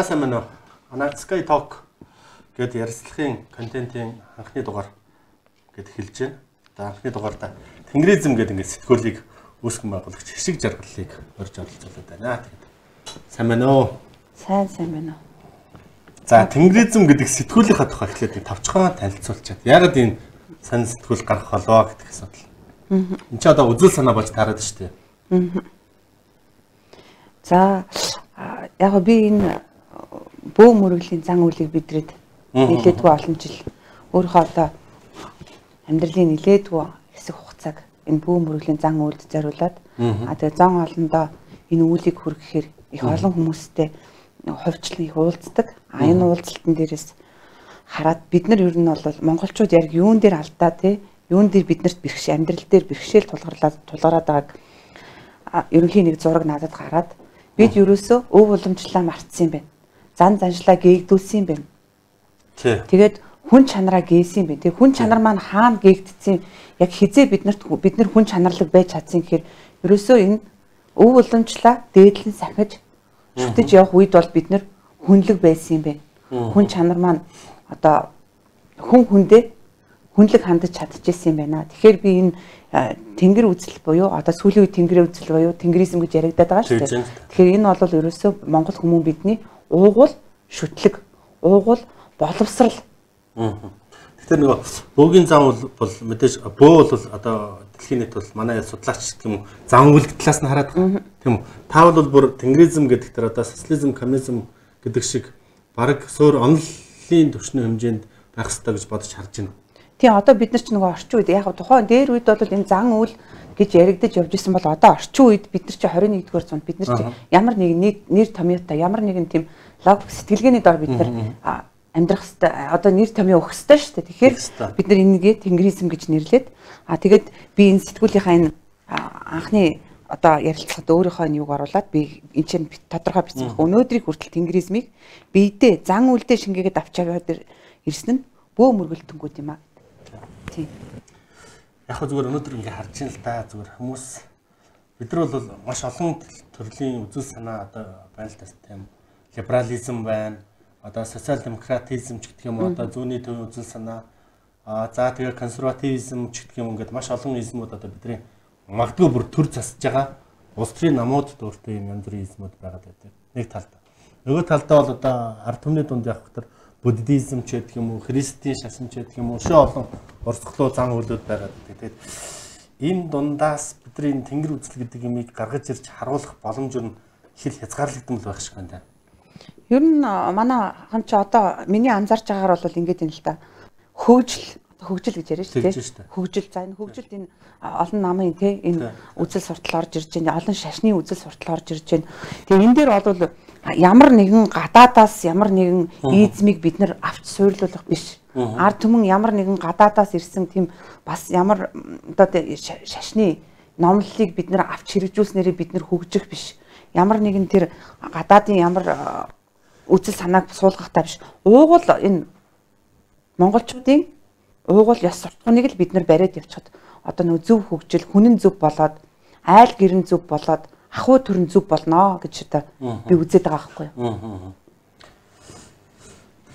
За сайн байна уу. Манай Sky Talk гэдэг ярилцлагын контентын анхны дугаар гэд хэлж байна. За анхны дугаартаа тэнгэризм гэдэг ингээд сэтгүүлийг үүсгэн байгуулагч Хишиг Жаргалыг орж оролцуулаад байна. Тэгээд сайн байна уу? Сайн байна уу. За тэнгэризм гэдэг сэтгүүлийнхаа тухай эхлээд нэг товчхон танилцуулчаад яагаад энэ сонь сэтгүүл гарах болоо гэдэг асуудал. Энд ч одоо үзэл санаа болж таарад шүү дээ. За яг би энэ бөө мөрөглийн зан үйлийг бидрээд нэлээдгүй олон жил өөрийнхөө одоо амьдралын нэлээдгүй хэсэг хугацааг энэ бөө мөрөглийн зан үйлд зориулаад тэгээ зан олондоо энэ үйлийг хүргэхээр их олон хүмүүстэй хувьчлан их уулздаг. Энэ уулзалтын дээрээс хараад бид нар ер нь бол монголчууд яг юун дээр алдаа те юун дээр биднэрт бэрхшээл амьдрал дээр бэрхшээл тулгараад байгааг ерөнхийн нэг зураг надад гараад бид ерөөсөө өв уламжлалаа мартсан юм байна. Зан заншлаа гээгдүүлсэн юм байна. Тэгээд хүн чанараа гээсэн юм байна. Тэгээд хүн чанар маань хаана гээгдсэн яг хизээ бид нар хүн чанарлаг байж чадсан гэхээр ерөөсөө энэ өв уламжлалаа дээдлэн сахиж шүтэж явах үед бол бид нар хүнлэг байсан юм байна. Хүн чанар маань одоо хүн хүндээ хүнлэг хандаж чадчихсан юм байна. Тэгэхээр би энэ тэнгэр үзэл буюу одоо сүүлийн үед тэнгэрийн үзэл буюу тэнгэризм гэж яригадаад байгаа шүү дээ. Тэгэхээр энэ бол ерөөсөө монгол хүмүүс бидний уугуул шүтлэг, уугуул боловсрал. Тэгэхээр нөгөө бөөгийн зан бол мэдээж бөө бол одоо дэлхийн нийт бол манай судлаач гэх юм зан үйлдэл талаас нь хараад байгаа. Тийм үү? Та бол бүр тэнгэризм гэдэг дээр одоо социализм, коммунизм гэдэг шиг бараг суур оноллын түвшний хэмжээнд байх ёстой гэж бодож харж байна. Тийм одоо бид нар ч нөгөө орчин үед яг тухайн дээр үед бол энэ зан үйл гэж яригдаж явж исэн бол одоо орчин үед бид нар чи 21-р зуунд бид нар чи ямар нэгэн нэр томьёотой ямар нэгэн тийм логик сэтгэлгээний дор бид нар амьдрах хэвээр одоо нэр томьёо өгөх хэвээр шүү дээ. Тэгэхээр бид нар энэгээ тэнгэризм гэж нэрлээд тэгээд би энэ сэтгүүлийнхаа энэ анхны одоо ярилцлагад өөрийнхөө нь юуг оруулаад би энэ чинь тодорхой бичсэн баг. Өнөөдрийг хүртэл тэнгэризмийг биедээ зан үйлдээ шингээгээд авчаагаад ирсэн нь бөө мөргөлтөнгүүд юм аа. Тийм. Яг хөө зүгээр өнөөдөр ингээ харж ин л та зүгээр хүмүүс бид нар бол маш олон төрлийн үзэл санаа одоо байна л та тийм либерализм байна. Одоо социал демократизм ч гэх юм уу одоо зүүнний төвийн үзэл санаа за тэгээ консервативизм ч гэх юм ингээд маш олон измүүд одоо бидний магадгүй бүр төр засаж байгаа улс төрийн намууд дүүртэй юм янз бүрийн измүүд байгаад байдаг. Нэг талд. Нөгөө талдаа бол одоо ард түмний дунд явах гэдэг буддизм ч гэдэг юм уу, христийн шашин ч гэдэг юм уу, шөө олон орцглоо зан үйлүүд байгаад байдаг. Тэгээд энэ дундаас бидний тэнгэр үзэл гэдэг юмыг гаргаж ирж харуулах боломж нь хэл хязгаарлагдсан л байх шиг байна. Ер нь манай хан ч одоо миний анзаарч байгаагаар бол ингэдэг юм л та. Хөгжил гэж яриа шүү дээ. Хөгжил за энэ хөгжилд энэ олон намын тий энэ үзэл суртал орж ирж байна. Олон шашны үзэл суртал орж ирж байна. Тэгээ энэ дээр бол ямар нэгэн гадаадаас ямар нэгэн ийзмийг бид нар авч суйрлуулах биш. Ард түмэн ямар нэгэн гадаадаас ирсэн тийм бас ямар одоо шашны номлолыг бид нар авч хэрэгжүүлснээрээ бид нар хөгжих биш. Ямар нэгэн тэр гадаадын ямар үзэл санааг суулгахтай биш. Уугуул энэ монголчуудын уугуул ёс суртахууныг л бид нар бариад явчихад одоо нөө зөв хөгжил хүнэн зөв болоод айл гэрэн зөв болоод ахуй төрн зөв болно гэж одоо би үзээд байгаа байхгүй юу.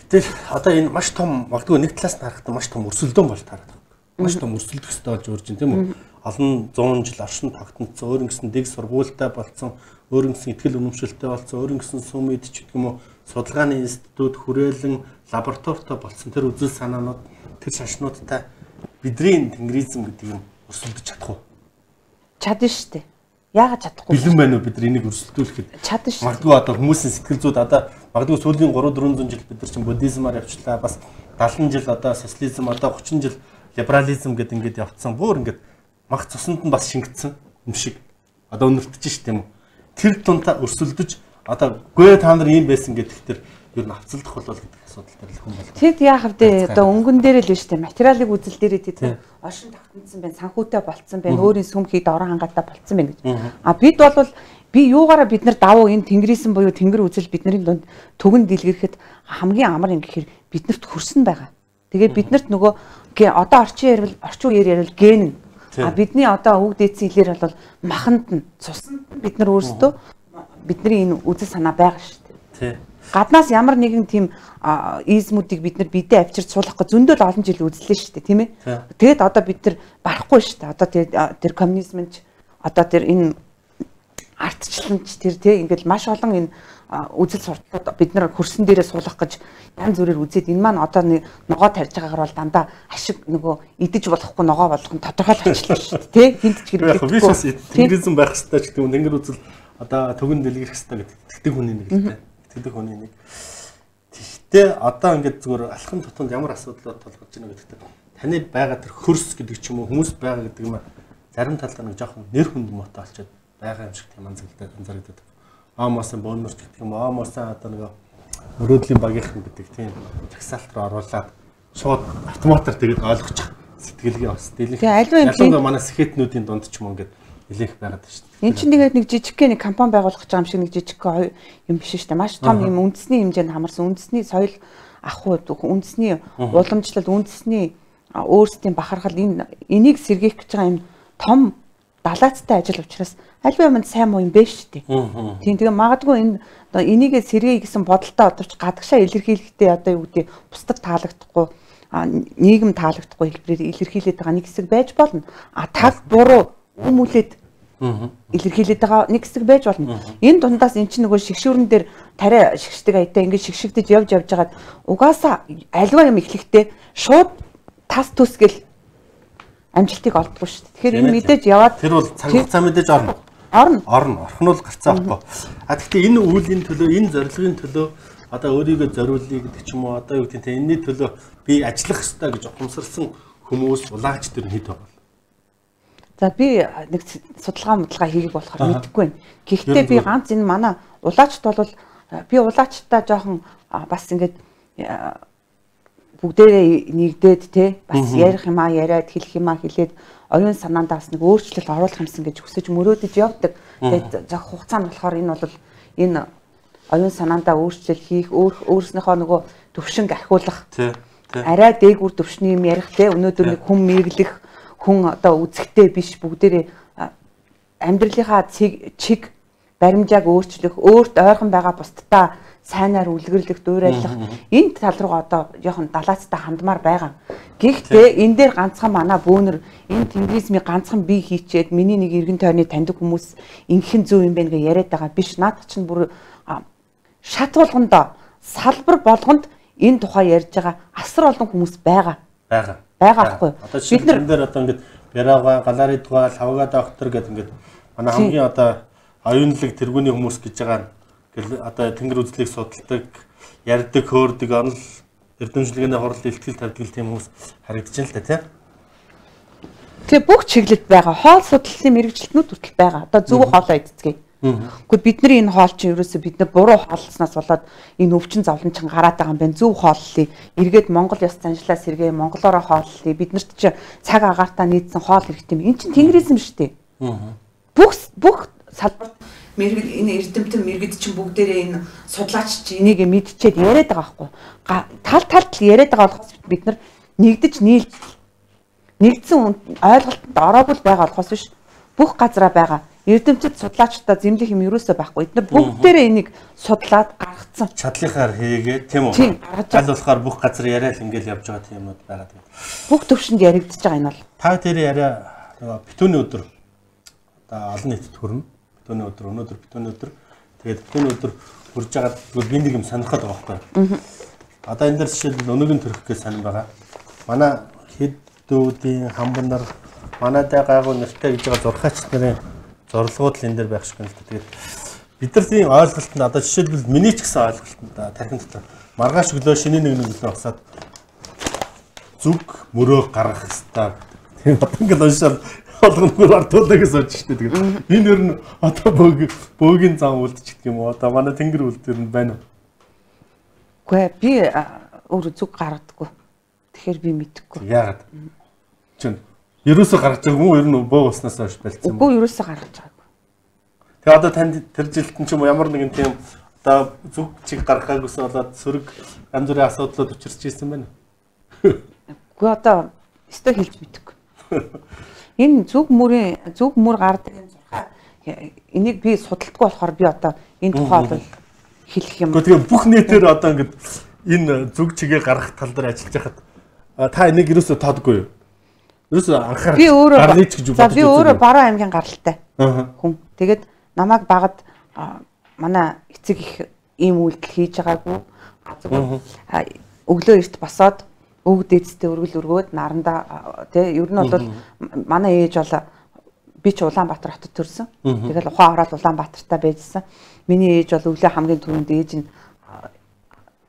Гэтэл одоо энэ маш том магадгүй нэг талаас нь харахад маш том өрсөлдөөн болж таараад байна. Маш том өрсөлдөх ёстой болж урж байна тийм үү? Олон 100 жил оршин тогтнолцсон, өөр ингэсэн дэг сургуультай болсон, өөр ингэсэн ихтгэл үнэмшилтэй болсон, өөр ингэсэн сүмэд ч гэх юм уу судалгааны институт, хүрээлэн лабораторитой болсон тэр үзэл санаанууд, тэр шашнуудтай бидний тэнгэризм гэдэг юм өрсөлдөж чадах уу? Чадна шүү дээ. Яагаад чадахгүй? Бэлэн байна уу бид энийг өрсөлдүүлэхэд? Чадна шүү. Магадгүй одоо хүмүүсийн сэтгэл зүйд одоо магадгүй сүүлийн 3-400 жил бид нар чинь буддизмаар явчлаа. Бас 70 жил одоо социализм, одоо 30 жил либерализм гэдэг ингээд явцсан. Бүр ингээд мах цуснд нь бас шингэцсэн юм шиг. Одоо өнөртөж ш тийм үү? Тэр тунтаа өрсөлдөж одоо гээ та нар ийм байсан гэдэг тэр ер нь авцалдах болол гэдэг асуудал дээр л хүн бол. Тэд яах вэ? Одоо өнгөн дээр л биш үү? Материалын үзэл дээрээ тэд оршин тогтнодсон байна, санхүүтэй болцсон байна, өөрийн сүм хийд орон хангалттай болцсон байна гэж. Бид бол би юугаараа бид нар давуу энэ тэнгэрийсэн буюу тэнгэр үзэл бидний дунд төгөн дэлгэрхэд хамгийн амар юм гэхээр биднэрт хүрсэн байгаа. Тэгээ биднэрт нөгөө одоо орчин үеэр ярил ген бидний одоо үг дээдсийн хэлээр бол маханд нь цуснд бид нар өөрсдөө бидний энэ үзэл санаа байгаа шүү дээ. гаднаас ямар нэгэн тийм измүүдийг бид нар бидээ авчирч суулгах гэж зөндөл олон жил үзлээ шүү дээ, тийм ээ. Тэгээд одоо бид нар барахгүй шүү дээ. Одоо тэр коммунизмч одоо тэр энэ ардчлалч тэр тийм ингээл маш олон энэ үзэл сурталчид бид нар хөрсөн дээрээ суулгах гэж янз бүрээр үзээд энэ маань одоо ногоо тарьж байгаагаар бол дандаа ашиг нөгөө идэж болохгүй ногоо болгох нь тодорхойлчихлаа шүү дээ, тийм тэнцэж хэрэг. Би бас тэнгэризм байх хэрэгтэй ч гэдэг юм. Тэнгэр үзэл одоо төгөн дэлгэрэх хэрэгтэй гэдэг итгэдэг хүний нэг л дээ. Итгэдэг хүний нэг. Тэгтээ одоо ингээд зүгээр алхам тутамд ямар асуудлууд толгож байна гэдэгт таны байгаа тэр хөрс гэдэг ч юм уу хүмүүс байгаа гэдэг юм зарим талдаа нэг жоохон нэр хүнд мото олчод байгаа юм шиг тийм анзаардаг. Аамаасан бөөнөрч гэдэг юм. Аамаасан одоо нэг мөрөөдлийн багийнхан гэдэг тийм жагсаалт руу оруулаад шууд автоматар тэгээд ойлгочих сэтгэлгээ бас дийлэх. Ялангуяа манай сэхэтнүүдийн дунд ч юм ингээд нэлээх байгаад байна шүү дээ. Энд чинь тэгээд нэг жижигхэн нэг компани байгуулах гэж байгаа юм шиг нэг жижигхэн юм биш шүү дээ. Маш том юм үндэсний хэмжээнд хамарсан үндэсний соёл ахуй үндэсний уламжлал үндэсний өөрсдийн бахархал энийг сэргээх гэж байгаа юм том далаацтай ажил учраас альва юмд сайн муу юм бэ шүү дээ. Тийм тэгээ магадгүй энийгээ сэргэе гэсэн бодолтой одовч гадагшаа илэрхийлэхдээ одоо юу гэдэг бусдад таалагдахгүй нийгэм таалагдахгүй хэлбэрээр илэрхийлээд байгаа нэг хэсэг байж болно. Таг буруу хүмүүлээд илэрхийлээд байгаа нэг хэсэг байж болно. Энэ дундаас эн чинь нөгөө шигшүүрэн дээр тариа шигшдэг аятаа ингэж шигшигдэж явж байгаад угаасаа альва юм эхлэхдээ шууд тас төс гэл амжилтыг олдгоо шүү дээ. Тэгэхээр энэ мэдээж яваад тэр бол цаг хугацаа мэдээж орно. Орох нь бол гарцаа авахгүй. Гэхдээ энэ үүлийн төлөө, энэ зорилгын төлөө одоо өөрийгөө зориулъя гэдэг ч юм уу одоо юу гэдэг те энэний төлөө би ажиллах ёстой гэж ухамсарсан хүмүүс улаач төр хэд байгаа. За би нэг судалгаа хийгийг болохоор мэдэхгүй байна. Гэхдээ би ганц энэ манай улаачт бол би улаачтаа жоохон бас ингээд бүгдээрээ нэгдээд те бас ярих юмаа яриад хэлэх юмаа хэлээд оюун санаандаа бас нэг өөрчлөлт оруулах юмсан гэж хүсэж мөрөөдөж явдаг. Тэгээд зах хугацаанд болохоор энэ бол энэ оюун санаандаа өөрчлөлт хийх өөрснийхөө нөгөө төвшинг ахиулах арай дээгүүр төвшний юм ярих те өнөөдөр нэг хүн мэрлэх хүн одоо үзэхтэй биш бүгдээрээ амьдралынхаа чиг баримжааг өөрчлөх өөрт ойрхон байгаа бусдаа сайнаар үлгэрлэх, дуурайлах энэ тал руугаа одоо жоохон далаацтай хандмаар байгаа. Гэхдээ энэ дээр ганцхан манай бөөнөр энэ тэнгизмийн ганцхан бие хийчээд миний нэг эргэн тойрны таньдаг хүмүүс ингэхэн зөв юм байна гэж яриад байгаа биш. Наад чинь бүр шат болгондоо салбар болгонд энэ тухай ярьж байгаа асар олон хүмүүс байгаа. Байгаа байхгүй. Одоо бид нар одоо ингээд Бярага, Галаридга, Лавга доктор гэдэг ингээд манай хамгийн одоо оюунлаг тэргүүний хүмүүс гэж байгаа одоо тэнгэр үзлийг судалдаг, ярьдаг, хөөрдөг, онол эрдэмшлэгийн хурал илтгэл тавьдаг тийм хүмүүс харагдаж байна л да тийм. Тэгээ бүх чиглэлд байгаа. Хоол судлалын мэрэгчлэтнүүд хүртэл байгаа. Одоо зөв хоолоо эцэцгээе. Гэхдээ бидний энэ хоол чинь ерөөсөө бид нар буруу хооллоснаас болоод энэ өвчин зовлончин гараад байгаа юм байна. Зөв хооллоё. Эргээд Монгол ёс заншлаа сэргээ монголоор хооллоё. Биднэрт чинь цаг агаартай нийцсэн хоол хэрэгтэй юм. Энэ чинь тэнгэризм шүү дээ. Бүх салбарт мэрэгд энэ эрдэмтэн мэрэгд чинь бүгдээрээ энэ судлаач чинь энийг мэдчихэд яриад байгаа байхгүй. Талд яриад байгаа болохоос бид нар нэгдэж нэгдсэн ойлголтод ороогүй байгаа болохоос биш бүх газараа байгаа. Эрдэмтэд судлаачдаа зэмлэх юм ерөөсөө байхгүй. Эдгээр бүгдээрээ энийг судлаад гаргацсан. Чадлынхаар хийгээд тийм үү? Аль болохоор бүх газар яриад ингээл явж байгаа тийм юмуд байгаа тийм. Бүх төвшөнд яригдчихэж байгаа энэ бол. Та тэр яриа нөгөө битүүний өдөр одоо олон нийтэд хүрнэ. Битүүний өдөр өнөөдөр битүүний өдөр. Тэгээд битүүний өдөр хүрж байгаа зүгээр би нэг юм сонирхоод байгаа байхгүй. Одоо энэ дээр жишээлбэл өнөөгийн төрөх гэж сонирн байгаа. Манай хэддүүдийн хамбан нар манайдаа гайгүй нэртэй гэж байгаа зурхаач нарын зорилгууд л энэ дээр байх шиг байна л да. Тэгээд бидний ойлголтод одоо жишээлбэл миний ч гэсэн ойлголтод тархин дотор маргааш өглөө шиний нэг өглөө босаад зүг мөрөө гаргах хэрэгтэй. Тэгээд одоо ингээд уншаад болгоноор артуулаа гэж бодож штэ. Тэгээд энэ ер нь одоо бөөгийн зам үлдчих гэх юм уу? Одоо манай тэнгэр үлдэр нь байна уу? Үгүй би өөр зүг гаргадаггүй. Тэгэхээр би мэдэхгүй. Яагаад? Чин ерөөсөө гаргаж байгаа юм уу? Ер нь бөө уснаас хойш байлцсан юм уу? Үгүй ерөөсөө гаргаж байгаагүй. Тэгээ одоо танд тэр жилтэн ч юм уу ямар нэгэн тийм одоо зүг чиг гаргахаагүйсэн болоод сөрөг янз бүрийн асуудлууд учирч ирсэн байна. Үгүй одоо өстө хэлж мэдэхгүй. Энэ зүг мөр гардаг энэ зурхаа энийг би судалдаггүй болохоор би одоо энэ тухай бол хэлэх юм. Гэхдээ бүх нийтээр одоо ингээд энэ зүг чигээ гаргах тал дээр ажиллаж байхад та энийг юусоо тоодгүй юу? Юусоо анхаарал. Би өөрөө гарнийч гэж бодож би өөрөө Баруун аймгийн гаралтай хүн. Тэгээд намайг багад манай эцэг их ийм үйлдэл хийж байгаагүй. Өглөө эрт босоод өвөг дээдстэй өргөл өргөөд наранда тий ер нь бол манай ээж бол би ч Улаанбаатар хотод төрсөн. Тэгэл ухаан ороод Улаанбаатартай байжсан. Миний ээж бол өглөө хамгийн түрүүнд ээж нь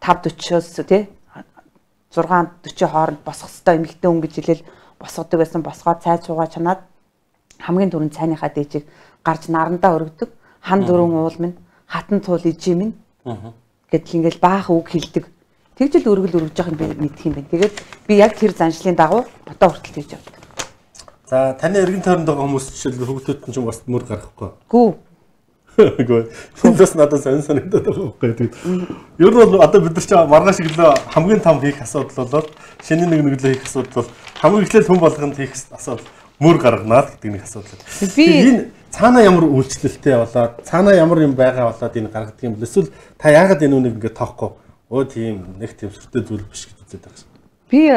5:40-оос тий 6:40 хооронд босох ёстой эмэгтэй хүн гэж хэлээл босгодог байсан. Босгоод цай цуугаа чанаад хамгийн түрүүнд цайныхаа дээжийг гарч нарандаа өргөдөг. Хан дөрөн уул минь хатан туул ижи минь гэдэл ингээл баах үг хэлдэг. Тэгжэл өргөл өргөж явах юм би мэдх юм байна. Тэгээд би яг тэр заншлын дагуу бодоо хүртэл тэгж явдаг. За таны эргэн тойронд байгаа хүмүүс жишээл хүүхдүүд нь ч бас мөр гаргахгүй. Гүү. Гүү. Тэндээс надад сонь санагдаад байгаа байхгүй. Тэгээд ер нь бол одоо бид нар ч маргааш өглөө хамгийн том хийх асуудал бол шинэ нэг өглөө хийх асуудал бол хамгийн эхлээд хүн болгонд хийх асуудал мөр гарганаа гэдэг нэг асуудал. Би энэ цаанаа ямар үйлчлэлтэй болоод цаанаа ямар юм байгаа болоод энэ гаргадаг юм бэ? Эсвэл та яагаад энэ үнийг ингэ тоохгүй? Өө тийм нэг тийм сүртэй зүйл биш гэж үзээд байгаа юм. Би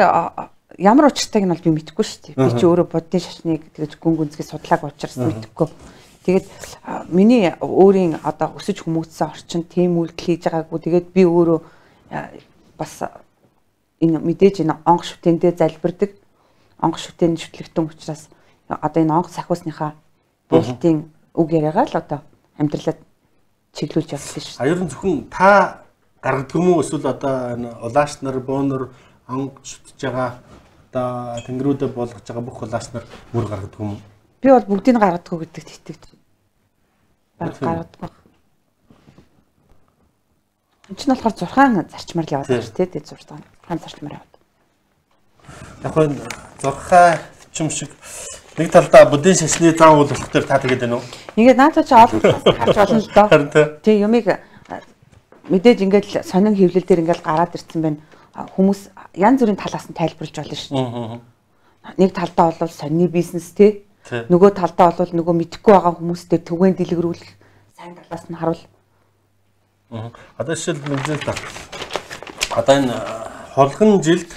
ямар учиртайг нь бол би мэдэхгүй шүү дээ. Би ч өөрөө буддын шашныг тэгэж гүн гүнзгий судлааг учраас мэдэхгүй. Тэгээд миний өөрийн одоо өсөж хүмүүжсэн орчин тийм үйлдэл хийж байгаагүй. Тэгээд би өөрөө бас энэ мэдээж энэ онх шүтэндээ залбирдаг. Онх шүтэн шүтлэгтэн учраас одоо энэ онх сахиусныхаа буултын үг яриагаа л одоо амьдралаа чиглүүлж явдаг шүү. Ер нь зөвхөн та гаргадаг юм уу эсвэл одоо энэ улаач нар буунар онх шүтж байгаа одоо тэнгэрүүдэд болгож байгаа бүх улаач нар мөр гаргадаг юм уу? Би бол бүгдийг гаргадаггүй гэдэгт итгэж гаргадаггүй. Энд чинь болохоор 6 зарчмаар л яваад байна шүү дээ. 6 зарчмаар яваад. Яг нь 6 хүчим шиг нэг талдаа буддийн шашны зан үйл болох төр та тэгээд байна уу? Ингээд наадаа чи олон харж болно л доо. Тэг юмыг мэдээж ингээд сонин хэвлэл дээр ингээд гараад ирсэн байна. Хүмүүс янз бүрийн талаас нь тайлбарлаж болно шүү дээ. Нэг талдаа бол сонины бизнес тий. Нөгөө талдаа бол нөгөө мэдэхгүй байгаа хүмүүстэй түгээн дэлгэрүүлэх сайн талаас нь харуул. Одоо жишээл нэгжээ та. Одоо энэ холгон жилд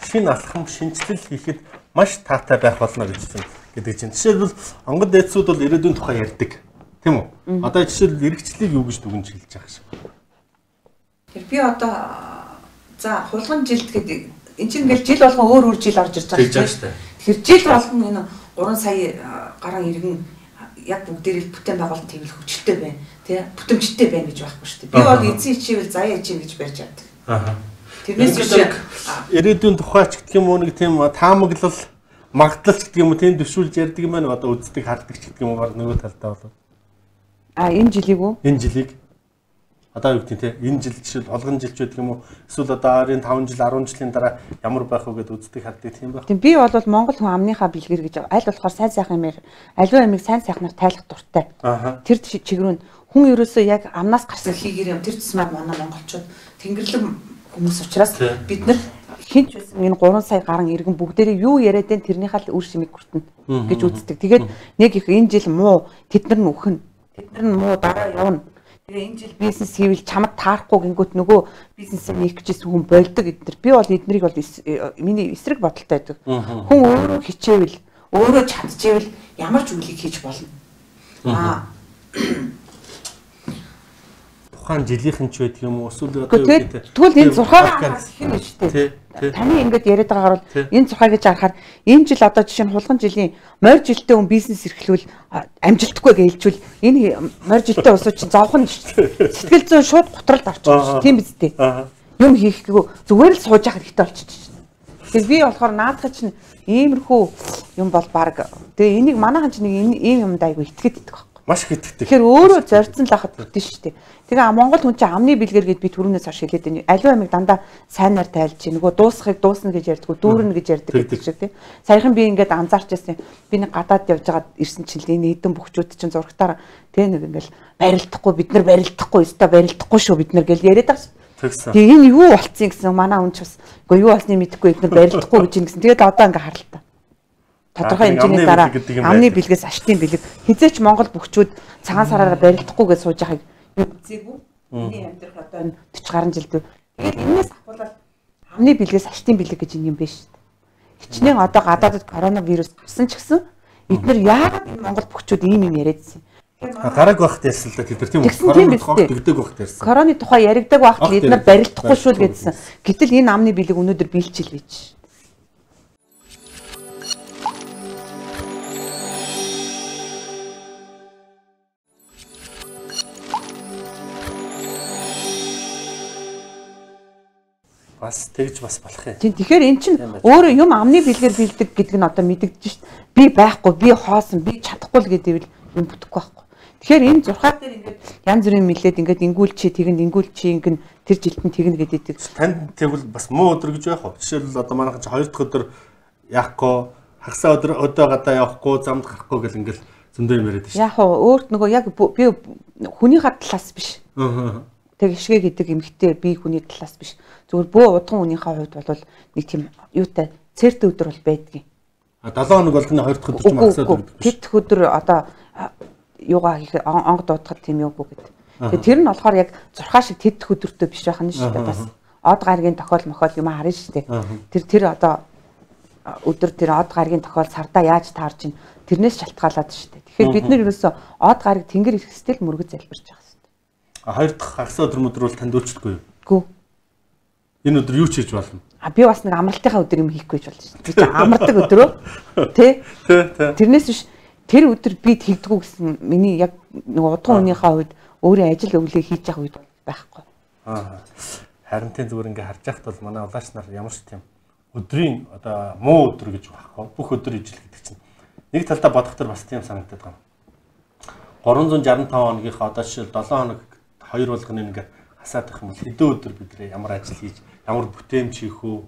шинэ алхам шинжилэл хийхэд маш таатай байх болно гэж байна гэдэг чинь. Жишээлбэл онгод дээдсүүд бол ирээдүйн тухай ярьдаг. Тийм үү? Одоо жишээл эргэжлийг юу гэж дүгнж хэлж байгаа шиг. Тэр би одоо за хулган жилд гэдэг энэ чинь ингээл жил болгон өөр жил орж ирж байгаа шүү дээ. Тэгэхээр жил болгон энэ 3 сая гаруй иргэн яг бүгдээрээ бүтээн байгуулалт хийвэл хүчтэй байна. Тэ бүтэмжтэй байна гэж байхгүй шүү дээ. Би бол эзэн хичээвэл заяа хичээн гэж барьж явдаг. Тэрнээс биш ирээдүйн тухайч гэдэг юм уу нэг тийм таамаглал магталч гэдэг юм уу тэнд төвшүүлж ярьдаг юм байна. Одоо үздэг хардаг ч гэдэг юм уу нөгөө талдаа болов. Энэ жилиг үү? Энэ жилиг одоо юу гэдэг те энэ жил жишээл холгон жилч байдаг юм уу эсвэл одоо 5 жил 10 жилийн дараа ямар байх вэ гэдээ үздэг хардаг тийм байх. Тийм би бол Монгол хүн амныхаа бэлгэр гэж аль болохоор сайн сайхан юм аливаа амиг сайн сайхнаар тайлах дуртай. Тэр чигрүүн хүн ерөөсөө яг амнаас гарсан хийгэр юм тэр тусмаар манай монголчууд тэнгэрлэг хүмүүс учраас бид нар хинч байсан энэ 3 сая гарan иргэн бүгдээрээ юу яриад den тэрнийхээ л үр шимийг хүртэнэ гэж үздэг. Тэгээд нэг их энэ жил муу тэд нар нь үхэн тэд нар нь муу дараа явна. Тэгээ энэ жил бизнес хийвэл чамд таарахгүй гингүүт нөгөө бизнесээ нээх гэжсэн хүн болдог эднэр. Би бол эднэрийг бол миний эсрэг бодолтой байдаг. Хүн өөрөө хичээвэл өөрөө чадчихвэл ямар ч үлийг хийж болно. Тухайн жилийнхэн ч байдаг юм уу эсвэл одоо юу гэдэг. Тэгвэл энэ 6-аар хин гэж дээ. Таны ингэж яриад байгаагаар бол энэ 6 гэж харахаар энэ жил одоо жишээ нь хулган жилийн морь жилтэй хүн бизнес эрхлүүл амжилтгүй гэж хэлжүүл энэ морь жилтэй улсууд чинь зовхон сэтгэл зүйн шууд готролд орчих. Тийм биз дээ. Юм хийхгүй зүгээр л сууж явах хэрэгтэй болчих. Тэгэхээр би болохоор наадах чинь иймэрхүү юм бол баг. Тэгээ энийг манайхан чинь нэг ийм юмд айгу итгэдэг байдаг. Маш их итгэдэг. Тэгэхээр өөрөө зорьцсон л ахад бүтэн шүү дээ. Тэгээ Монгол хүн чинь амны бэлгэр гэд би түрүүнээс хойш хэлээд байна. Аливаа амиг дандаа сайнаар тайлж нөгөө дуусахыг дуусна гэж ярьдгүү, дүүрнэ гэж ярьдаг гэдэг шиг тийм. Саяхан би ингээд анзаарч байсан. Би нэг гадаад явж байгаад ирсэн чинь л энэ эдэн бөхчүүд чинь зургатаар тийм нэг ингээл барилдахгүй бид нар барилдахгүй өстой барилдахгүй шүү бид нар гэж яриад байгаа шүү. Тэгээ энэ юу болцсон гэсэн манай хүн ч бас үгүй юу болсныг мэдэхгүй бид нар барилдахгүй гэж юм гэсэн. Тэгээд одоо ингээ харалтаа. Тодорхой хэмжээний дараа амны бэлгээс аштын бэлэг хизээч Монгол бөхчүүд цагаан сараараа барилдахгүй гэж сууж байгааг би үзээгүй. Миний амьдрах одоо энэ 40 гаруй жилд. Тэгээд энэс ахуулаад амны бэлгээс ашигтын бэлэг гэж юм биш шүү дээ. Хичнээн одоо гадаадд коронавирус гарсан ч гэсэн эдгээр яагаад энэ Монгол бүгчүүд ийм юм яриадсэн. Гараг багт ярьсан л да тэд нар тийм үү? Коронавирус дэгдэг багт ярьсан. Короны тухай яригдаг багт л эдгээр барилдахгүй шүү л гэдсэн. Гэтэл энэ амны бэлэг өнөөдөр биелчил байж. Бас тэгж бас болох юм. Тэгэхээр эн чинь өөрөө юм амны бэлгээр бэлдэг гэдэг нь одоо мэдэгдэж шít. Би байхгүй, би хоосон, би чадахгүй л гэдэг юм бүтэхгүй байхгүй. Тэгэхээр энэ зурхаа дээр ингээд янз бүрийн мэлээд ингээд ингүүл чи тэгэн ингүүл чи ингэн тэр жилтэн тэгнэ гэдэг. Танд тэгвэл бас муу өдөр гэж байх уу? Жишээлбэл одоо манайхан чи 2 дахь өдөр яахгүй, хагасаа өдөр өдөө гадаа явахгүй, замд гарахгүй гэл ингээд зөндөө юм яриад шít. Яг уу өөрт нөгөө яг би хүний талаас биш. Тэг ишгэ гэдэг эмгтээ би хүний талаас биш. Зүгээр бөө удхан хүнийхээ хувьд бол нэг тийм юутай цэрт өдөр бол байдгийн. А 7 хоног болгоны 2 дахь өдөр ч магасаад өгдөг. Тэд өдөр одоо юугаа хийх онг дуудахад тийм юугүй гэдэг. Тэгээ тэр нь болохоор яг зурхаа шиг тэд өдөртөө биш байх нь шүү дээ бас. Од гаргийн тохиол мохол юм харна шүү дээ. Тэр одоо өдөр тэр од гаргийн тохиол сардаа яаж таарч ин тэрнээс шалтгаалаад шүү дээ. Тэгэхээр бид нар ерөөсөө од гарыг тэнгэр ирэхстэл мөргөж залбирч байгаа. А 2 дахь хагас өдөр бол танд өөчлөхгүй юу? Гүү. Энэ өдөр юу ч хийж болно? А би бас нэг амралтынхаа өдөр юм хийхгүй болж байна. Тэр чинь амардаг өдрөө. Тэ? Тэрнээс биш тэр өдөр би тэгдэггүй гэсэн миний яг нэг удхан хүнийхээ хувьд өөрөө ажил өглөө хийж явах үед байхгүй. Харин тийм зүгээр ингээ харж байхад бол манай улаач нар ямар ч тийм өдрийн одоо муу өдөр гэж байхгүй. Бүх өдөр ижил гэдэг чинь нэг талдаа бодохоор бас тийм санагдаад байна. 365 хоногийнхаа одоо жишээл 7 хоног 2 болгоны ингээ хасаад байх юм бол хэдэн өдөр бид ямар ажил хийж, ямар бүтээмж хийх үү,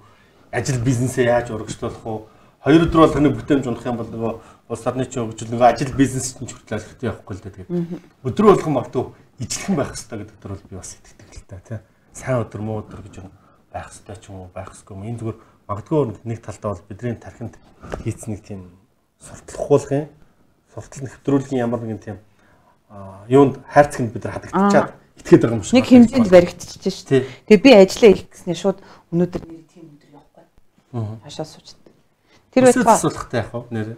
ажил бизнесээ яаж урагшлуулах уу? 2 өдөр болгоны бүтээмж унах юм бол нөгөө улс орны чинь хөгжил нөгөө ажил бизнес чинь хүртэл алхахтай явахгүй л дээ. Тэгээд өдөр болгон магадгүй ижлэхэн байх хэрэгтэй гэдэг дээр бол би бас итгэдэг л та тийм. Сайн өдөр муу өдөр гэж байх хэрэгтэй ч юм уу, байх ёсгүй юм. Энэ зүгээр магадгүй нэг талдаа бол бидний тархинд хийц нэг тийм сурталхуулгын, суртал нэвтрүүлгийн ямар нэгэн тийм юунд хайрцагт бид нар хадагдчихад итгээд байгаа юм шиг. Нэг хэмжээнд баригдчихж шүү дээ. Тэгээ би ажиллаа их гэснээр шууд өнөөдөр нэр тийм өдөр явахгүй. Хашаа суучдаг. Тэр байтугай асуулахтай яах вэ нэрээ?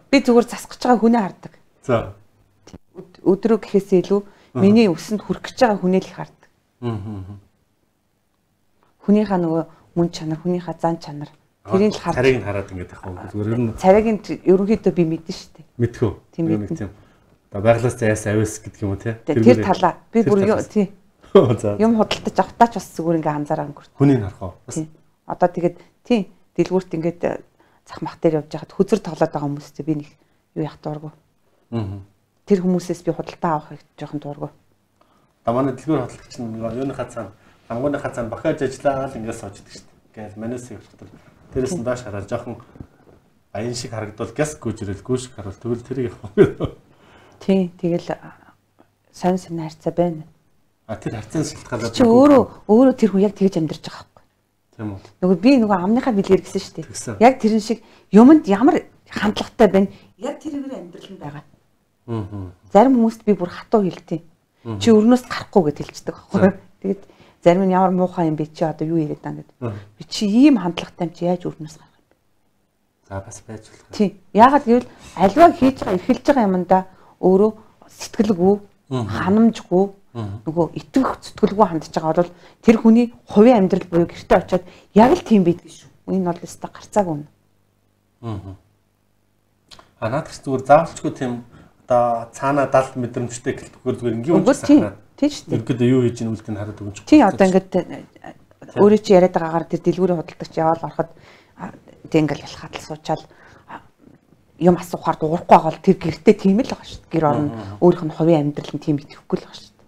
Би зүгээр засгаж байгаа хүнээ хардаг. За. Өдрөө гэхээсээ илүү миний өсөнд хүрэх гэж байгаа хүнээ л их хардаг. Хүнийхээ нөгөө мөн чанар, хүнийхээ зан чанар тэрийг л харж. Царайг нь хараад ингэж яах вэ? Зүгээр ер нь царайг нь ерөнхийдөө би мэднэ шүү дээ. Мэдхүү. Тийм мэднэ. Одоо байглаас заяас авис гэдэг юм уу те? Тэр талаа. Би бүр тий. Юм худалдаж авахтаа ч бас зүгээр ингээ анзаараа өнгөрт. Хүнийг харах уу? Тий. Одоо тэгээд тий дэлгүүрт ингээд цах мах дээр явж хахад хүзэр тоглоод байгаа хүмүүстэй би нэг юу яах дурггүй. Тэр хүмүүсээс би худалдаа авах жоохон дурггүй. Одоо манай дэлгүүр хөдөлгөгч нь юуныхаа цаана, хангууныхаа цаана бахаж ажиллаа л ингээд соочдөг шүү дээ. Ингээл манайс явахтал тэрээс нь доош хараад жоохон аян шиг харагдвал гяс гүйж ирэл гүйш харуул тэгвэл тэрийг явах. Тий, тэгэл сонь харьцаа байна. А тэр харьцааны шалтгаалаад чи өөрөө тэр хүн яг тэгж амьдарч байгаа байхгүй. Тийм үү. Нөгөө би нөгөө амныхаа бэлгээр гисэн шүү дээ. Яг тэрэн шиг юмд ямар хандлагатай байна. Яг тэрээр амьдрал нь байгаа. Зарим хүмүүст би бүр хатуу хэлтий. Чи өрнөөс гарахгүй гэж хэлчихдэг байхгүй. Тэгээд зарим нь ямар муухай юм бэ чи одоо юу яриад байгаа гэдэг. Би чи ийм хандлагатай юм чи яаж өрнөөс гарах юм бэ? За бас байж болох. Тий. Яагаад гэвэл альва хийж байгаа эхэлж байгаа юмдаа өөрөө сэтгэлгүй, ханамжгүй, нөгөө итгэх зүтгэлгүй хандж байгаа бол тэр хүний хувийн амьдрал буюу гэрте очиод яг л тийм байдаг шүү. Энэ бол өстой гарцааг үнэ. Наадах зүгээр заавалчгүй тийм одоо цаана 70 мэдрэмжтэй гэлтгүүр зүгээр ингийн үнэ сахна. Тийм шүү дээ. Ингээд юу хийж ийн үлдэн хараад өгч. Тий одоо ингээд өөрөө чи яриад байгаагаар тэр дэлгүүрийн худалдагч яваал ороход тэг ингээл ялхаад л суучаал юм асуухаар дуурахгүй байгаа бол тэр гэртээ тийм л байгаа шүү дээ. Гэр орно өөрийнх нь хувийн амьдрал нь тийм итгэхгүй л байгаа шүү дээ.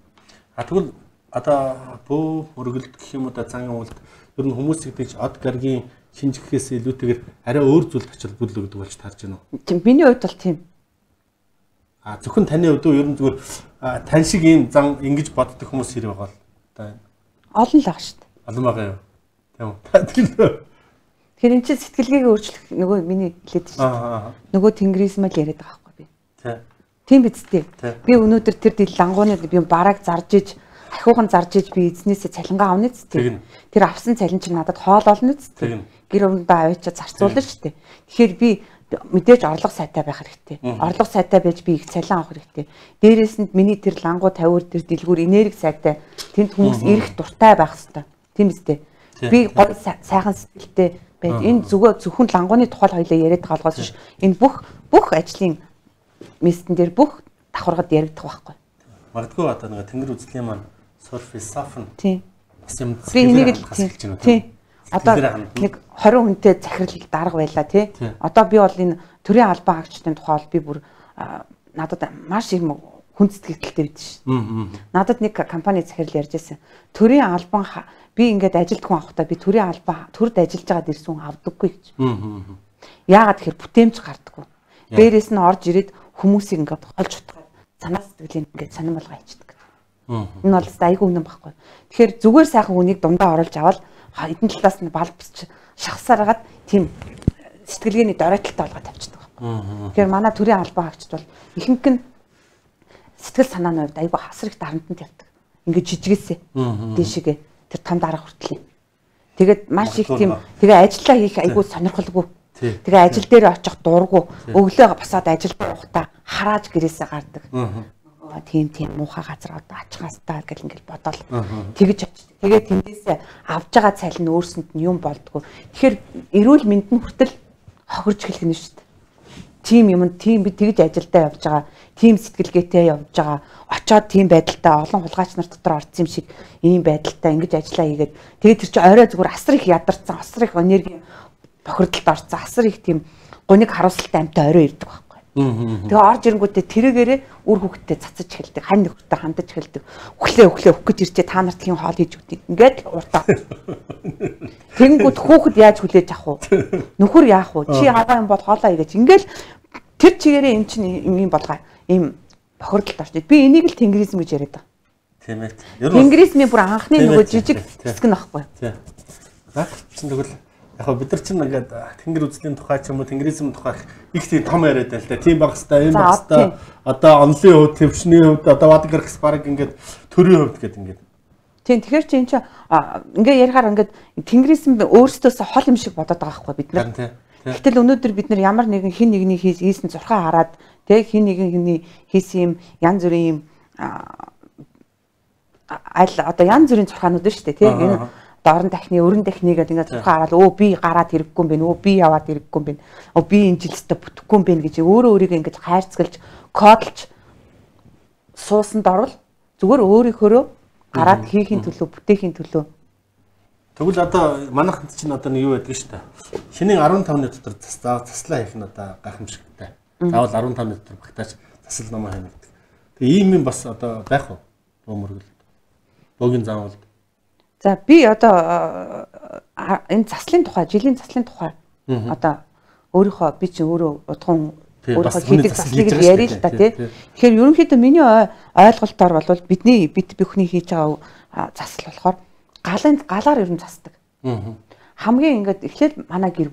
А тэгвэл одоо бөө мөргөлд гэх юм уу да цагаан үлд ер нь хүмүүс гэдэг од гаргийн шинжихээс илүүтэйгээр арай өөр зүйлд ачаалбал өгдөг болж таарж байна уу? Тийм миний хувьд бол тийм. А зөвхөн таны хувьд ер нь зүгээр тань шиг ийм зан ингэж боддог хүмүүс хэрэг байгаа л да. Олон л байгаа шүү дээ. Олон байгаа юу? Тийм үү? Тэгэхээр энэ чинь сэтгэлгээгээ өөрчлөх нөгөө миний хэлээд шүү дээ. Нөгөө тэнгэрээс мэл яриад байгаа байхгүй би. Тийм биз дээ. Би өнөөдөр тэр лангууны би бараг зарж иж ахиухан зарж иж би эзнээсээ цалингаа авна ч тийм. Тэр авсан цалин чинь надад хоол олно ч тийм. Гэр өрөндөө аваачаа зарцуулна шүү дээ. Тэгэхээр би мэдээж орлого сайтай байх хэрэгтэй. Орлого сайтай байж би их цалин авах хэрэгтэй. Дээрээс нь миний тэр лангуу тавиур тэр дэлгүүр энерги сайтай тэнд хүмүүс ирэх дуртай байх хэрэгтэй. Тийм үстэй. Би гоё сайхан сэтгэлтэй байж энэ зөвхөн лангууны тухай хоёлаа яриад байгаа болохоос биш. Энэ бүх ажлын местэн дээр бүх давхаргад яригдах байхгүй. Магадгүй одоо нэг тэнгэр үзлийн маань surface soften. Тийм. Бас юм би энийг л тийм. Одоо нэг 20 хүнтэй захирал дарга байлаа тий. Одоо би бол энэ төрийн албан хаагчдын тухай би бүр надад маш их хүн сэтгэлтэй байдсан шүү. Надад нэг компани захирал ярьж байсан. Төрийн албан би ингээд ажилд хүн авахдаа би төрийн албан төрд ажиллаж байгаад ирсэн хүн авдаггүй гэж. Яагаад тэгэхээр бүтээмж гардаггүй. Дээрээс нь орж ирээд хүмүүсийг ингээд холж утгаад санаа сэтгэлийн ингээд сонирмолгоо хийдэг. Энэ бол айгүй үнэн байхгүй. Тэгэхээр зүгээр сайхан хүнийг дундаа оруулж аваад эдэн талаас нь балбсч шахсараад тийм сэтгэлгээний доройтолтой болгоод тавьчихдаг байхгүй. Тэгэхээр манай төрийн албан хаагчд бол ихэнх нь сэтгэл санааны хувьд айгүй хасрах дарамтанд явдаг. Ингээд жижигээсээ дээшгээ тэр том дарга хүртэл. Тэгээд маш их тийм тэгээ ажиллаа хийх айгүй сонирхолгүй. Тэгээ ажил дээр очих дургу өглөө босоод ажил явахдаа харааж гэрээсээ гардаг. Тийм муухай газар одоо ачхаастаа гэл ингээл бодоол тэгж очив. Тэгээ тэндээсээ авж байгаа цалин өөрсөнд нь юм болдгоо. Тэгэхээр эрүүл мэндийн хүртэл хохирж эхэлнэ шүү дээ. Тим юм тийм би тэгж ажилдаа явж байгаа. Тим сэтгэлгээтэй явж байгаа. Очоод тийм байдалтай олон хулгайч нар дотор орсон юм шиг ийм байдалтай ингэж ажиллаа хийгээд тэгээ тэр чинь орой зүгээр асар их ядарсан, асар их энерги бохирдолд орсон, асар их тийм гуниг харуулсалтай амтай орой ирдэг байна. Тэгээ орж ирэнгүүтээ тэрэгээрээ үр хөвгтөд цацаж эхэлдэг. Хань нөхөртөө хандаж эхэлдэг. Өглөө өгөх гэж ирчээ та нарт хин хоол хийж өгдөг. Ингээд уртаа. Тэнгүүд хүүхэд яаж хүлээж авах вэ? Нөхөр яах вэ? Чи аваа юм бол хоолоо ийгэж. Ингээл тэр чигээрээ юм чинь юм болгоо. Ийм бохирдолд орчод. Би энийг л тэнгэризм гэж яриад байгаа. Тийм ээ. Тэнгэризмийн бүр анхны нөгөө жижиг хэсэг нь баггүй. Тийм. Наад чинь тэгвэл яг бид нар чинь ингээд тэнгэр үзлийн тухай ч юм уу тэнгэризм тухай их тийм том яриад байл та. Тийм багстай, энэ багстай. Одоо онлын хувьд, төвчний хувьд, одоо вад гэрхс баг ингээд төрийн хувьд гэдэг ингээд. Тийм тэгэхээр чи энэ ингээд ярихаар ингээд тэнгэризм өөрсдөөсөө хол юм шиг бодоод байгаа байхгүй бид нар. Гэтэл өнөөдөр бид нар ямар нэгэн хин нэгний хийсэн зурхаа хараад тэг хин нэгний хийсэн юм янз бүрийн юм одоо янз бүрийн зурхаанууд шүү дээ тийм энэ дорн дахны өрн дахны гэдэг ингээд зурхаа хараад өө би гараад хэрэггүй юм бэ өө би яваад хэрэггүй юм бэ өө би энэ жилстэй бүтэхгүй юм бэ гэж өөрөө өөрийгөө ингээд хайрцгалж кодлж суусанд орвол зүгээр өөрийнхөө гараад хийхин төлөө бүтээхийн төлөө. Тэгвэл одоо манайханд чинь одоо нэг юу байдаг шүү дээ. Шинийн 15-ны дотор заслаа хийх нь одоо гайхамшигтай. Заавал 15-ны дотор багтаач засал номоо хийнэ гэдэг. Тэгээ ийм юм бас одоо байх уу? Бөөмөргөл. Бөөгийн заавал. За би одоо энэ заслын тухай, жилийн заслын тухай одоо өөрийнхөө би чинь өөрөө удхан өөрийнхөө хийдэг заслыг ярил л та тий. Тэгэхээр ерөнхийдөө миний ойлголтоор бол бидний бид бүхний хийж байгаа засал болохоор галаар ер нь засдаг. Хамгийн ингээд эхлээл манай гэр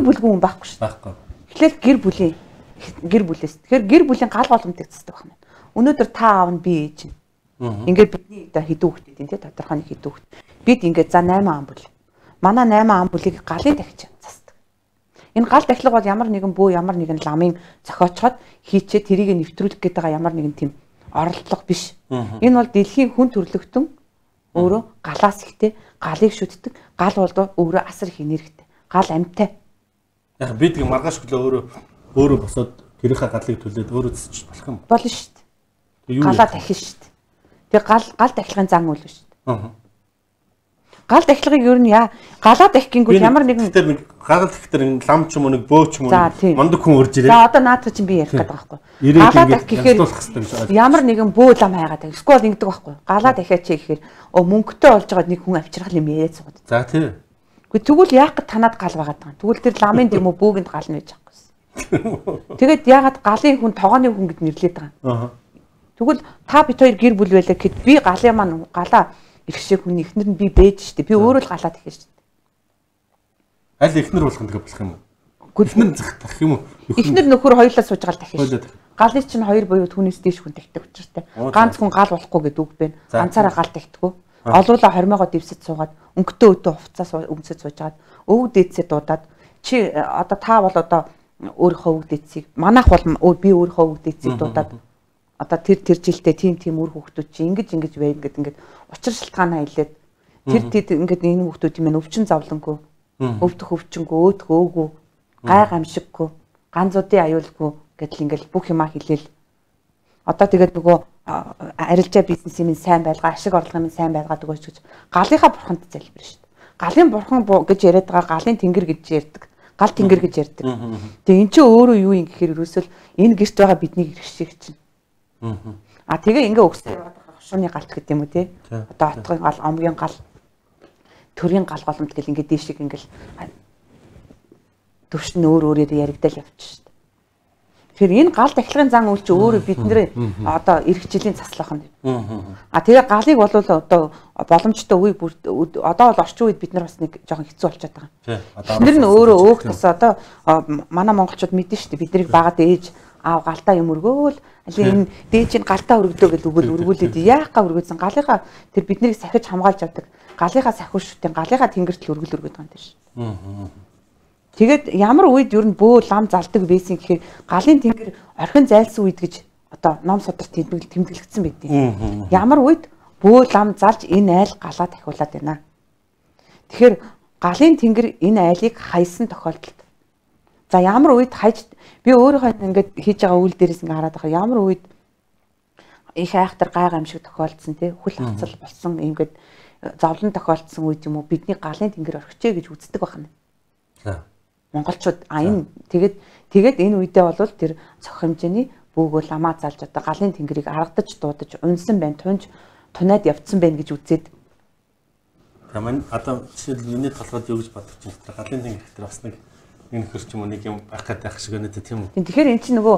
бүлгүй хүн байхгүй шүү дээ. Эхлээл гэр бүлээс. Тэгэхээр гэр бүлийн гал боломтыг засдаг байна. Өнөөдөр та аав нь би ээж нь. Ингээд бидний одоо хэдэн хүүхэд тийм тий тодорхой нэг хэдэн хүүхэд. Бид ингээд за 8 ам бүл. Манай 8 ам бүлийг галын дахиж засдаг. Энэ гал дахилга бол ямар нэгэн бөө ямар нэгэн ламын зохиочход хийчээ тэрийг нэвтрүүлэх гээд байгаа ямар нэгэн тийм оролдлого биш. Энэ бол дэлхийн хүн төрөлхтөн өөрөө галаас ихтэй галыг шүтдэг. Гал бол өөрөө асар их энергитэй. Гал амьтай. Яг би тэг маргааш өглөө өөрөө босоод гэрийнхаа галыг төлөөд өөрөө цэцэж болох юм. Болно шүү дээ. Галаа дахин шүү дээ. Тэгээ гал дахилгын зан үйл шүү дээ. Гал дахилгыг ер нь галаа дахихгүйг ямар нэгэн гал дахихтэр лам ч юм уу нэг бөө ч юм уу мондөг хүн урж ирээ. За одоо наадах чинь би ярих гэдэг байгаа байхгүй. Галаа дахих гэхээр ямар нэгэн бөө лам хайгаад байгаа. Скол ингэдэг байхгүй. Галаа дахиач гэхээр мөнгөтэй болж байгаа нэг хүн авчрах юм яриад суугаад. За тий. Гэхдээ тэгвэл яах гэд танаад гал байгаад байгаа. Тэгвэл тэр ламын дэм үү бөөгэнд гал нь байж байгаа. Тэгээд яагаад галын хүн тогооны хүн гэд нэрлээд байгаа. Тэгвэл та бит хоёр гэр бүл байлаа гэхэд би галын маань галаа их шиг хүн ихнэр нь би бэж штэ. Би өөрөө л галаад ихэж штэ. Аль ихнэр болох нь тэгээ болох юм уу? Эхнэр захтах юм уу? Эхнэр нөхөр хоёулаа сууж гал дахиж. Галын чинь 2 буюу түүнээс дээш хүн тахдаг учраас ганц хүн гал болохгүй гэдэг үг байна. Ганцаараа гал тахтгүй. Олуулаа хормоогоо дэвсэж суугаад өнгөтэй өдөө хувцас өмсөж суужгаад өвөг дээдсээ дуудаад чи одоо та бол одоо өөрийнхөө өвөг дээдсийг манайх бол би өөрийнхөө өвөг дээдсийг дуудаад одоо тэр жилдээ тийм үр хүүхдүүд чи ингэж байна гэдэг ингээд учир шалтгаанаа хэлээд тэр ингээд энэ хүүхдүүд юм өвчин зовлонгүй өвдөх өвчнгөө өөдөх өөгүй гай гамшиггүй ганцуудын аюулгүй гэдэл ингээл бүх юмаа хэлээл одоо тэгээд нөгөө арилжаа бизнес юм сайн байлгаа ашиг орлого юм сайн байлгаад өгөөч гэж галынхаа бурханд залбирна шүү дээ. Галын бурхан гэж яриад байгаа галын тэнгэр гэж ярьдаг. Гал тэнгэр гэж ярьдаг. Тэгээ эн чинь өөрөө юу юм гэхээр ерөөсөл энэ гэрт байгаа бидний хэрэгшиг чинь. Тэгээ ингээ өгсөн яваад байгаа хошууны галт гэдэг юм уу те. Одоо отгын гал, омгийн гал, төрийн гал голомт гэл ингээ дээшиг ингээл төвшин өөрөөр яригдал явчих. Тэгэхээр энэ гал дахилгын зан үйл чи өөрөө бидний одоо эх жилийн заслах нь. Тэгээ галыг бол одоо боломжтой үе одоо бол орчин үед бид нар бас нэг жоохон хэцүү болчиход байгаа. Бид нар өөрөө өөх тас одоо манай монголчууд мэдэн шүү дээ биднийг багад ээж аав галтаа юм өргөөл энэ дээжийн галтаа өргөдөө гэж өргүүлээд яахаа өргөөсөн галынхаа тэр биднийг сахиж хамгаалж авдаг галынхаа сахиуштын галынхаа тэнгэртэл өргөл байгаа юм тийм шүү. Тэгээд ямар үед ер нь бөө лам залдаг байсан гэхээр галын тэнгэр орхин зайлсан үед гэж одоо ном судар тэмдэглэгдсэн байдیں۔ Ямар үед бөө лам залж энэ айл галаа дахиулаад байна. Тэгэхээр галын тэнгэр энэ айлыг хайсан тохиолдолд за ямар үед хайж би өөрийнхөө ингээд хийж байгаа үйл дээрээс ингээд хараад байгаа ямар үед их айхтар гай гамшиг тохиолдсон тий хүл хацал болсон ингээд зовлон тохиолдсон үед юм уу бидний галын тэнгэр орхичээ гэж үздэг байна. Монголчууд энэ тэгээд энэ үедээ бол тэр цох хэмжээний бөөгөө ламаа залж одоо галын тэнгэрийг аргадаж дуудаж унсан байна тунаад явцсан байна гэж үзээд. Таман одоо жишээл миний толгойд юу гэж бодож байна. Галын тэнгэр ихтэй бас нэг энэ хөрч юм уу нэг юм байх гэдэг ах шиг байна тийм үү. Тэгэхээр эн чинь нөгөө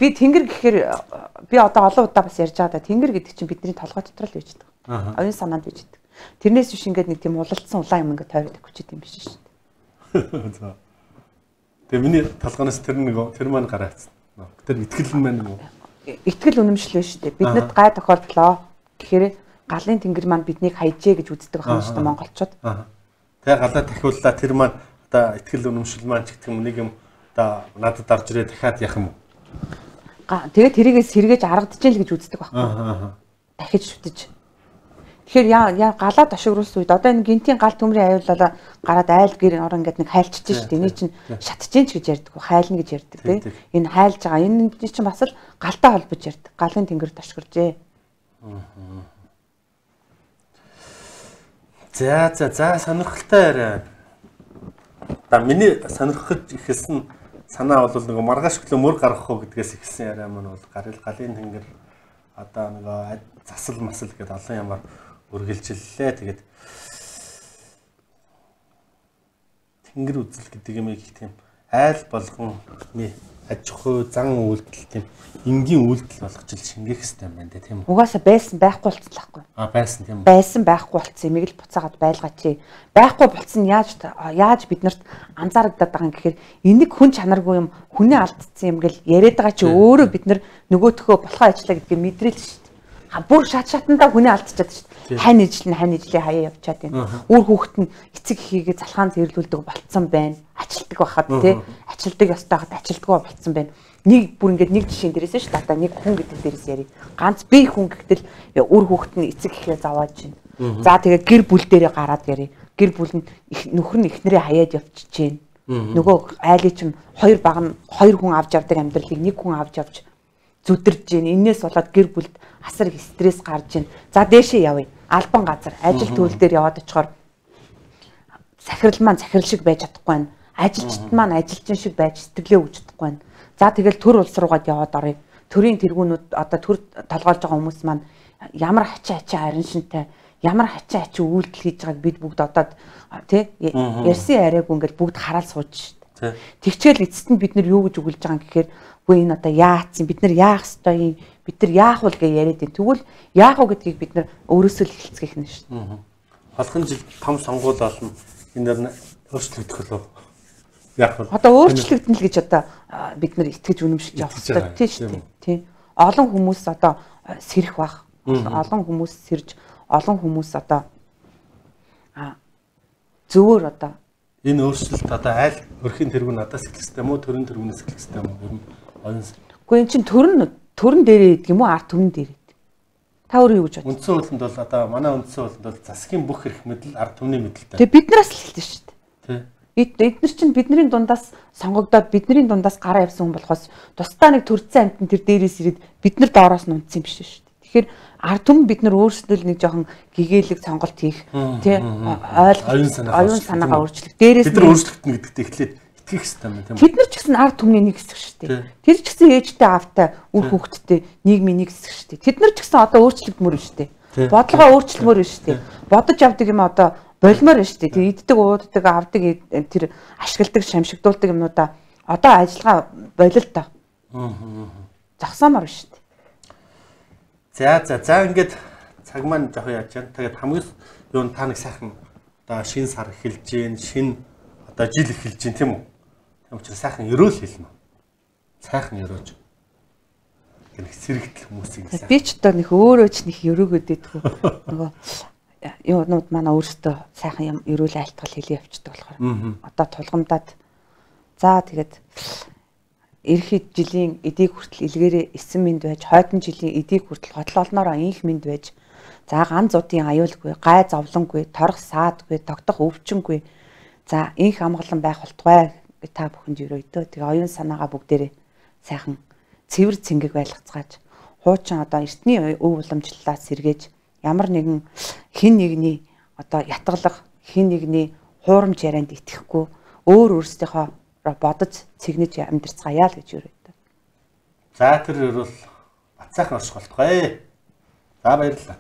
би тэнгэр гэхээр би одоо олон удаа бас ярьж байгаа да тэнгэр гэдэг чинь бидний толгой дотор л байж байгаа. Оюун санаанд байж байгаа. Тэрнээс биш ингээд нэг тийм улалцсан улаан юм ингээд тойроод өгч идэм биш шүү. Тэгээ миний толгоноос тэр маань гараацсан. Тэр итгэл маань юу? Итгэл үнэмшил байна шүү дээ. Биднэрт гай тохиолдлоо. Тэгэхээр галын тэнгэр маань биднийг хайжээ гэж үздэг байна шүү дээ монголчууд. Тэгээ галаа дахиуллаа тэр маань одоо итгэл үнэмшил маань ч гэх юм нэг юм одоо надад орж ирээ дахиад яах юм уу? Тэгээ тэрийгээс сэргээж аргадж ийн л гэж үздэг байна. Дахиж шүтэж. Тэгэхээр галаа тошигруулсан үед одоо энэ гинтийн гал төмрийн аюуллаа гараад айл гэр орон ингээд нэг хайлчж шүү дээ. Эний чинь шатж ч гэж ярьдаг. Хайлна гэж ярьдаг тийм. Энэ хайлж байгаа. Энэ чинь бас л галтай холбож ярьдаг. Галын тэнгэр тошгиржээ. За сонирхолтой арай. Миний сонирхож ихэлсэн санаа бол нэг маргааш өглөө мөр гаргах уу гэдгээс ихэлсэн арай маань бол галын тэнгэр одоо нэг засал масал гэдэг олон ямар үргэлжлэлээ. Тэгээд тэнгэр үзэл гэдэг юм их тийм айл болгон аж ахуй зан үйлдэл тийм энгийн үйлдэл болгож шингээх хэрэгтэй юм байна тийм үү? Угаасаа байсан байхгүй болцсон л байхгүй. Байсан тийм үү? Байсан байхгүй болцсон. Эмийг л буцаагаад байлгаач. Байхгүй болцсон яаж биднэрт анзаарагдаад байгаа юм гэхээр энийг хүн чанаргүй юм хүний алдсан юм гэл яриад байгаа чи өөрөө бид нөгөөтхөө болохоо ажиллаа гэдгийг мэдрэл шүү дээ. Бүр шатандаа хүний алдчихад шүү дээ. Хань ижлэн хаяа явчаад байна. Үр хүүхэд нь эцэг эхийгээ залхаан зэрлүүлдэг болцсон байна. Ачилдаг байхад тий. Ачилдаг ёстой хад ачилдаггүй болцсон байна. Нэг бүр ингээд нэг жишээн дээрээс шүү дээ. Одоо нэг хүн гэдэг дээрээс ярив. Ганц бие хүн гэхтэл үр хүүхэд нь эцэг эхээ завааж байна. За тэгээд гэр бүл дээрээ гараад ярив. Гэр бүл нь нөхөр нь эхнэрээ хаяад явчихж байна. Нөгөө айлын чинь хоёр хүн авч явдаг амьдралыг нэг хүн авч явж зүдэрж байна. Энээс болоод гэр бүлд асар их стресс гарч байна. За дээшээ явъя. Албан газар ажил төрөл дээр яваад очихоор сахирал маань сахирал шиг байж чадахгүй байна. Ажилчид маань ажилчин шиг байж сэтгэлээ өгч чадахгүй байна. За тэгэл төр улс руугаад яваад оръё. Төрийн тэргүүнүүд одоо төр толгойлж байгаа хүмүүс маань ямар хачаа харин шинтэй ямар хачаа үйлдэл хийж байгааг бид бүгд одоо тий ярьсан яриаг ингээд бүгд хараад сууж шүү дээ. Тэгчээл эцэст нь бид нар юу гэж өгүүлж байгаа юм гэхээр үгүй энэ одоо яатсан бид нар яах ёстой юм бид нар яах вэ гэж яриад байна. Тэгвэл яах вэ гэдгийг бид нар өөрөөсөө л хэлцгээх нь шүү дээ. Холхон жил том сонгуул болно. Энэ дэр өөрчлөгдөх болов. Яг бол одоо өөрчлөгдөн л гэж одоо бид нар итгэж үнэмшиж явах хэрэгтэй тийм шүү дээ. Тийм. Олон хүмүүс одоо сэрэх бах. Олон хүмүүс сэрж, олон хүмүүс одоо зөвөр одоо энэ өөрчлөлт одоо айл өрхийн тэргүүн надаас эхлэх хэрэгтэй мó төрийн тэргүүнээс эхлэх хэрэгтэй мó ер нь оюун. Гэхдээ эн чинь төрн дээрээ идэг юм уу ард түмэн дээр идэг. Та өөрөө юу гэж бодож? Үндсэн хуулинд бол одоо манай үндсэн хуулинд бол засгийн бүх эрх мэдэл ард түмний мэдэлтэй. Тэгээ биднээс л эхэлсэн шүү дээ. Тий. Эдгээр чинь бидний дундаас сонгогдоод бидний дундаас гараа явсан хүн болохоос тусдаа нэг төрцөн амтэн тэр дээрээс ирээд бид нар доороос нь унтсан юм биш шүү дээ. Тэгэхээр ард түмэн бид нар өөрсдөө нэг жоохон гэгээлэг сонголт хийх тий оюун санаагаа өөрчлөх. Дээрээс бид нар өөрчлөгдөн гэдэгт эхлээд итгэх хэрэгтэй юм тийм үү? Бид нар ч гэсэн ард түмний нэг хэсэг шүү дээ. Тэр ч гэсэн ээжтэй аавтай үр хүүхэдтэй нийгмийн нэг хэсэг шүү дээ. Тэд нар ч гэсэн одоо өөрчлөгдмөр шүү дээ. Бодлогоо өөрчлөмөр шүү дээ. Бодож авдаг юм одоо болмоор шүү дээ. Тэр иддэг, ууддаг, авдаг тэр ашигладаг, шамшигдуулдаг юмнуудаа одоо ажиллагаа болил тоо. Зогсоомор шүү дээ. За ингээд цаг маань жоох яаж байна. Тэгээд хамгийн юу та нэг сайхан одоо шинэ сар эхэлж гин, шинэ одоо жил эхэлж гин тийм үү? Тийм учраас сайхан өрөөл хэлнэ. Сайхан өрөөж. Гэнэ сэрэгдэл хүмүүсийн сайхан. Би ч одоо нэг өөрөө ч нэг өрөөгөөд идэггүй. Нөгөө юунууд манай өөрсдөө сайхан юм өрөөл айлтгал хэлээ явчихдаг болохоор. Одоо тулгамдаад за тэгээд эх жилийн эдийг хүртэл илгээрээ 9 минут байж, хойдон жилийн эдийг хүртэл хотлолноороо инх минут байж, за ганц зуудын аюулгүй, гай зовлонгүй, торох саадгүй, тогтох өвчнгүй. За инх амгалан байх болтугай та бүхэнд өрөөдөө. Тэгээ оюун санаагаа бүгдээрээ сайхан цэвэр цэнгэг байлгацгааж, хуучин одоо эртний өв уламжлалаас сэргээж ямар нэгэн хин нэгний одоо ятгалах, хин нэгний хуурамч ярианд итгэхгүй өөр өөрсдийнхөө бодож цэгнэж амьдрцгаая л гэж өрөөдөө. За тэр бол бат сайхан орчих болтугай. За баярлалаа.